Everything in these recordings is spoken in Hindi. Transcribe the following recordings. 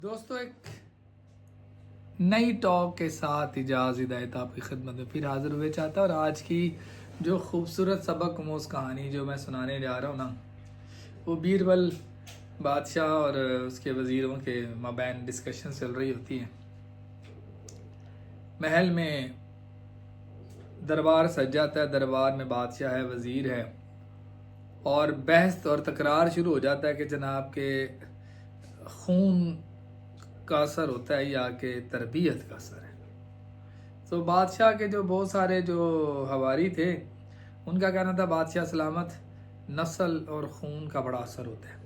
दोस्तों, एक नई टॉक के साथ इजाज़ हिदायत आपकी खिदमत में फिर हाजिर हुए चाहता। और आज की जो खूबसूरत सबक आमूज़ कहानी जो मैं सुनाने जा रहा हूँ ना, वो बीरबल बादशाह और उसके वज़ीरों के माबैन डिस्कशन चल रही होती है। महल में दरबार सज जाता है, दरबार में बादशाह है, वज़ीर है, और बहस और तकरार शुरू हो जाता है कि जनाब के खून का असर होता है या कि तरबियत का असर है। तो बादशाह के जो बहुत सारे जो हवारी थे, उनका कहना था बादशाह सलामत, नस्ल और खून का बड़ा असर होता है।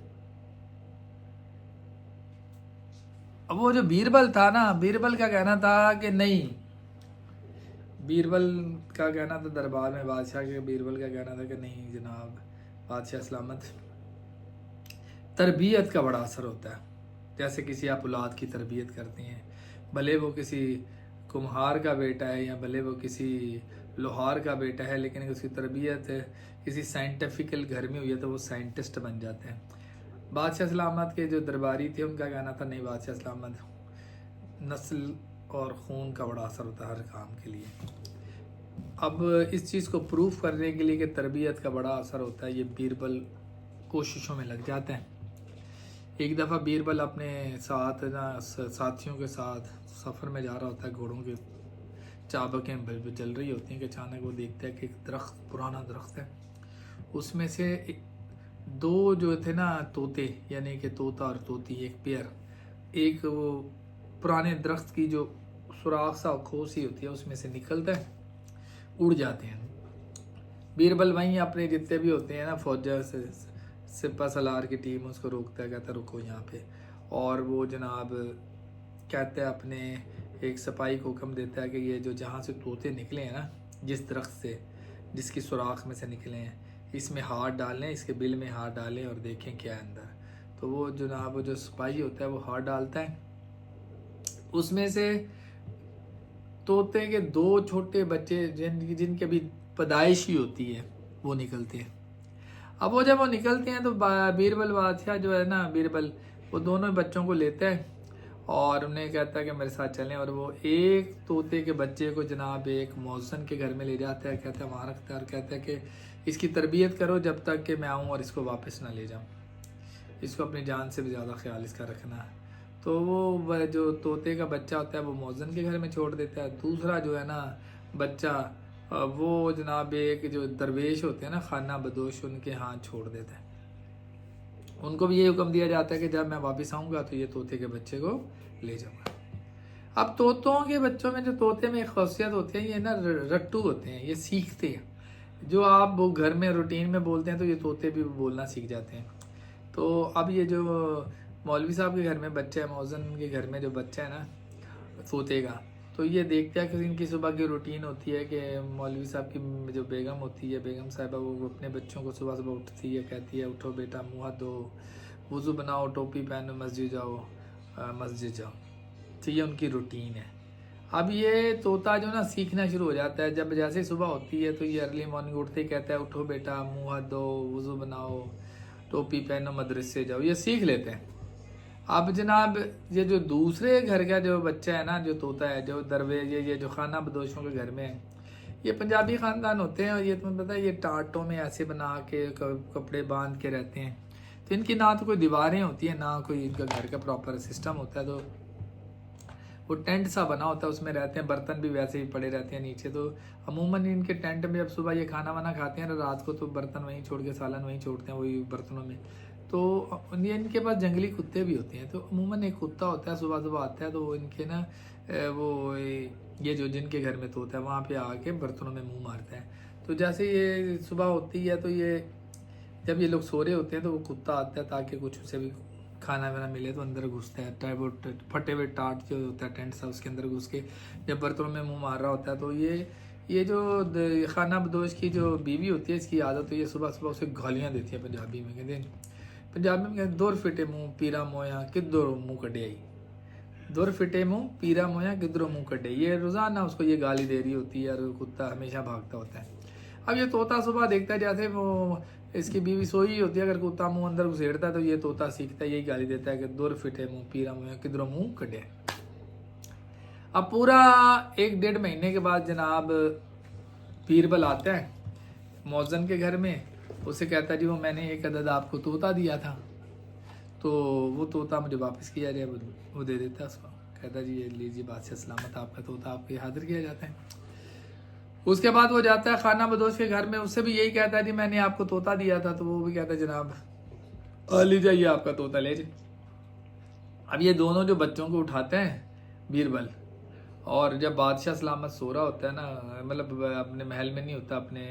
अब वो जो बीरबल था ना, बीरबल का कहना था कि नहीं, बीरबल का कहना था दरबार में बादशाह के, बीरबल का कहना था कि नहीं जनाब बादशाह सलामत, तरबियत का बड़ा असर होता है। जैसे किसी आप औलाद की तरबियत करते हैं, भले वो किसी कुम्हार का बेटा है या भले वो किसी लोहार का बेटा है, लेकिन उसकी तरबियत किसी साइंटिफिकल घर में हुई है तो वो साइंटिस्ट बन जाते हैं। बादशाह सलामत के जो दरबारी थे, उनका कहना था नहीं बादशाह सलामत, नस्ल और खून का बड़ा असर होता है हर काम के लिए। अब इस चीज़ को प्रूफ करने के लिए कि तरबियत का बड़ा असर होता है, ये बीरबल कोशिशों में लग जाते हैं। एक दफ़ा बीरबल अपने साथ ना साथियों के साथ सफ़र में जा रहा होता है, घोड़ों की चाबकें जल रही होती हैं कि अचानक वो देखता है कि एक दरख्त, पुराना दरख्त है, उसमें से दो जो थे ना तोते, यानी कि तोता और तोती, एक पेयर, एक वो पुराने दरख्त की जो सुराख सा खोसी होती है उसमें से निकलता है, उड़ जाते हैं। बीरबल वहीं अपने जितने भी होते हैं ना फौजा से सिपा सलार की टीम, उसको रोकता है, कहता है रुको यहाँ पे। और वो जनाब कहते हैं अपने एक सिपाही को हुक्म देता है कि ये जो जहाँ से तोते निकले हैं ना, जिस दरख्त से, जिसकी सुराख में से निकले हैं, इसमें हाथ डालें, इसके बिल में हाथ डालें और देखें क्या है अंदर। तो वो जनाब जो सिपाही होता है वो हाथ डालता है, उसमें से तोते के दो छोटे बच्चे जिनके अभी पैदाइश ही होती है वो निकलते हैं। अब वो जब वो निकलते हैं तो बीरबल बादशाह जो है ना, बीरबल वो दोनों बच्चों को लेता है और उन्हें कहता है कि मेरे साथ चलें। और वो एक तोते के बच्चे को जनाब एक मौज़न के घर में ले जाता है, कहता है वहाँ रखता है और कहता है कि इसकी तरबियत करो जब तक कि मैं आऊँ और इसको वापस ना ले जाऊँ, इसको अपनी जान से भी ज़्यादा ख्याल इसका रखना है। तो वो जो तोते का बच्चा होता है वो मौज़न के घर में छोड़ देता है। दूसरा जो है ना बच्चा, वो जनाब एक जो दरवेश होते हैं ना, खाना बदोश, उनके हाथ छोड़ देता है। उनको भी ये हुक्म दिया जाता है कि जब मैं वापस आऊँगा तो ये तोते के बच्चे को ले जाऊँगा। अब तोतों के बच्चों में जो तोते में एक खासियत होती है, ये ना रट्टू होते हैं, ये सीखते हैं। जो आप वो घर में रूटीन में बोलते हैं तो ये तोते भी बोलना सीख जाते हैं। तो अब ये जो मौलवी साहब के घर में बच्चा है, मौज़न के घर में जो बच्चा है ना तोते का, तो ये देखते हैं कि इनकी सुबह की रूटीन होती है कि मौलवी साहब की जो बेगम होती है, बेगम साहिबा, वो अपने बच्चों को सुबह सुबह उठती है, कहती है उठो बेटा, मुँह हाथ धो, वज़ू बनाओ, टोपी पहनो, मस्जिद जाओ, मस्जिद जाओ। तो ये उनकी रूटीन है। अब ये तोता जो ना सीखना शुरू हो जाता है, जब जैसे सुबह होती है तो ये अर्ली मॉर्निंग उठते ही कहता है उठो बेटा, मुँह हाथ धो, वज़ू बनाओ, टोपी पहनो, मदरसे जाओ, ये सीख लेते हैं। अब जनाब ये जो दूसरे घर का जो बच्चा है ना, जो तोता है, जो दरवेज, ये जो खाना बदोशों के घर में है, ये पंजाबी ख़ानदान होते हैं और ये तुम्हें पता है ये टाटों में ऐसे बना के कपड़े बांध के रहते हैं। तो इनकी ना तो कोई दीवारें होती हैं, ना कोई इनका घर का प्रॉपर सिस्टम होता है। तो वो टेंट सा बना होता है, उसमें रहते हैं, बर्तन भी वैसे ही पड़े रहते हैं नीचे। तो अमूमन इनके टेंट में जब सुबह ये खाना वाना खाते हैं, रात को तो बर्तन वहीं छोड़ के, सालन वहीं छोड़ते हैं वही बर्तनों में। तो ये इनके पास जंगली कुत्ते भी होते हैं। तो अमूमन एक कुत्ता होता है, सुबह सुबह आता है, तो वो इनके ना वो ये जो जिनके घर में तोता है वहाँ पे आके बर्तनों में मुंह मारता है। तो जैसे ये सुबह होती है तो ये जब ये लोग सो रहे होते हैं तो वो कुत्ता आता है ताकि कुछ उसे भी खाना वाना मिले, तो अंदर घुसता है, वो फटे हुए टाट जो होता है टेंट सा, उसके अंदर घुस के जब बर्तनों में मुंह मार रहा होता है। तो ये जो खाना बदोश की जो बीवी होती है, इसकी आदत, तो ये सुबह सुबह उसे गालियाँ देती है पंजाबी में। कहते हैं पंजाबी में कहते दुर फिटे मुँह पीरा मोया किधरों मुँह कटे आई, दुर फिटे मुँह पीरा मोया किधरों मुँह कटे। ये रोज़ाना उसको ये गाली दे रही होती है और कुत्ता हमेशा भागता होता है। अब ये तोता सुबह देखता है जैसे वो इसकी बीवी सोई होती है, अगर कुत्ता मुंह अंदर घुसेड़ता है तो ये तोता सीखता है, यही गाली देता है कि दूर फिटे मुंह पीरा मुंह किधरों मुंह कटे। अब पूरा 1-1.5 महीने के बाद जनाब बीरबल आता है मौजन के घर में, उसे कहता है जी वो मैंने एक अदद आपको तोता दिया था, तो वो तोता मुझे वापस किया जाए। वो दे देता है उसको, कहता है जी ये लीजिए बादशाह सलामत, आपका तोता आपके हाजिर किया जाता है। उसके बाद वो जाता है खाना बदोश के घर में, उससे भी यही कहता है जी मैंने आपको तोता दिया था, तो वो भी कहता है जनाब ले जाइए आपका तोता ले जाए। अब ये दोनों जो बच्चों को उठाते हैं बीरबल, और जब बादशाह सलामत सो रहा होता है ना, मतलब अपने महल में नहीं होता, अपने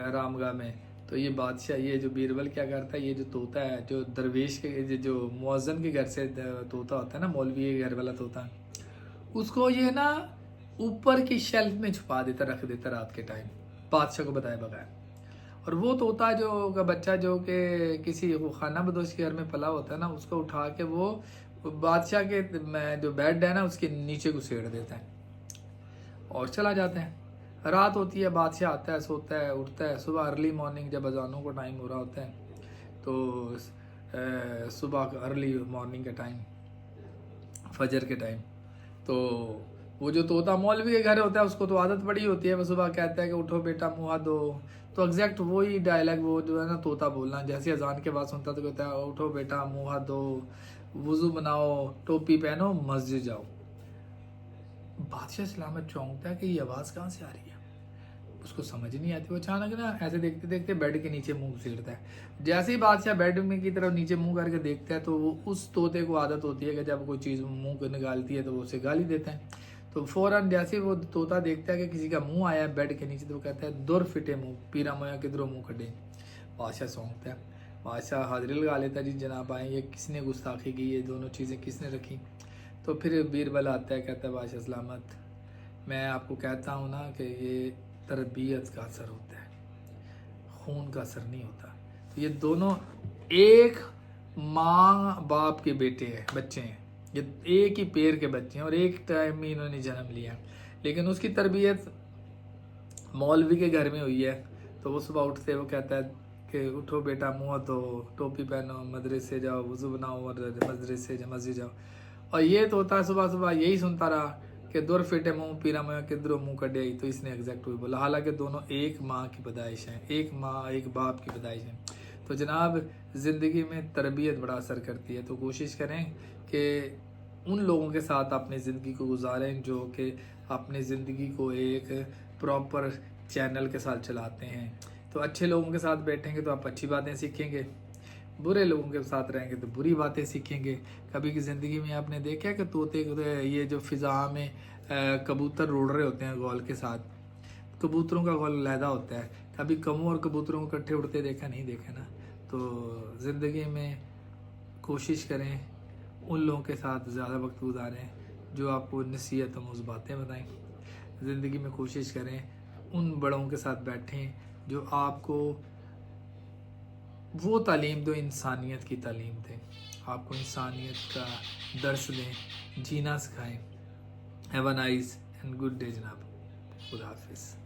आरामगाह में, तो ये बादशाह ये जो बीरबल क्या करता है, ये जो तोता है जो दरवेश के जो मुअज्जन के घर से तोता होता है ना, मौलवी के घर वाला तोता, उसको ये ना ऊपर की शेल्फ में छुपा देता, रख देता रात के टाइम बादशाह को बताए बगैर। और वो तोता जो का बच्चा जो कि किसी वो खाना बदोश के घर में पला होता है ना, उसको उठा के वो बादशाह के जो बेड है ना उसके नीचे घुसेड़ देता है और चला जाता है। रात होती है, बादशाह आता है, सोता है, उठता है, सुबह अर्ली मॉर्निंग जब अजानों को टाइम हो रहा होता है, तो सुबह अर्ली मॉर्निंग का टाइम, फजर के टाइम, तो वो जो तोता मौलवी के घर होता है उसको तो आदत पड़ी होती है, वो सुबह कहता है कि उठो बेटा मुँह हाथ धो, तो एग्जैक्ट वही डायलॉग वो जो है ना तोता बोलना, जैसे अजान के बाद सुनता तो कहता है उठो बेटा मुँह हाथ धो, वुजू बनाओ, टोपी पहनो, मस्जिद जाओ। बादशाह सलामत चौंकता है कि ये आवाज़ कहाँ से आ रही है, उसको समझ नहीं आती। वो अचानक ना ऐसे देखते देखते बेड के नीचे मुंह घुसेड़ता है। जैसे ही बादशाह बेड में की तरफ नीचे मुंह करके देखता है, तो वो उस तोते को आदत होती है कि जब कोई चीज़ मुंह को निकालती है तो वो उसे गाली देता है। तो फौरन जैसे वो तोता देखता है कि किसी का मुंह आया है बेड के नीचे, तो वो कहता है दुर फिटे मुँह पीरा मोया किधरों मुँह कटे। बादशाह सौंकता है, बादशाह हाजिरी लगा लेता है जी जनाब आए, ये किसने गुस्ताखी की, ये दोनों चीज़ें किसने रखी। तो फिर बीरबल आता है, कहता है बादशाह सलामत, मैं आपको कहता हूँ ना कि ये तरबियत का असर होता है, खून का असर नहीं होता। तो ये दोनों एक माँ बाप के बेटे हैं, बच्चे हैं, ये एक ही पेड़ के बच्चे हैं और एक टाइम में इन्होंने जन्म लिया, लेकिन उसकी तरबियत मौलवी के घर में हुई है। तो वो सुबह उठते वो कहता है कि उठो बेटा मुँह धो, टोपी पहनो, मदरसे जाओ, वज़ू बनाओ और मदरसे मस्जिद जाओ। और ये तोता सुबह सुबह यही सुनता रहा कि दुर फिटे मुँह पीरा मुँह किधरों मुँह कटे आई, तो इसने एग्जैक्ट वही बोला। हालांकि दोनों एक माँ की पैदाइश हैं, एक माँ एक बाप की पैदाइश हैं। तो जनाब ज़िंदगी में तरबियत बड़ा असर करती है, तो कोशिश करें कि उन लोगों के साथ अपनी ज़िंदगी को गुजारें जो कि अपनी ज़िंदगी को एक प्रॉपर चैनल के साथ चलाते हैं। तो अच्छे लोगों के साथ बैठेंगे तो आप अच्छी बातें सीखेंगे, बुरे लोगों के साथ रहेंगे तो बुरी बातें सीखेंगे। कभी की ज़िंदगी में आपने देखा है कि तोते ये जो फ़िज़ा में कबूतर उड़ रहे होते हैं गौल के साथ, कबूतरों का गौल अलहदा होता है, कभी कमों और कबूतरों को इकट्ठे उड़ते देखा नहीं देखा ना। तो ज़िंदगी में कोशिश करें उन लोगों के साथ ज़्यादा वक्त गुजारें जो आपको नसीहत आमूज़ बातें बताएं। ज़िंदगी में कोशिश करें उन बड़ों के साथ बैठें जो आपको वो तालीम दो, इंसानियत की तालीम दें, आपको इंसानियत का दर्स दें, जीना सिखाएं। Have a nice and good day जनाब। खुदा हाफिज़।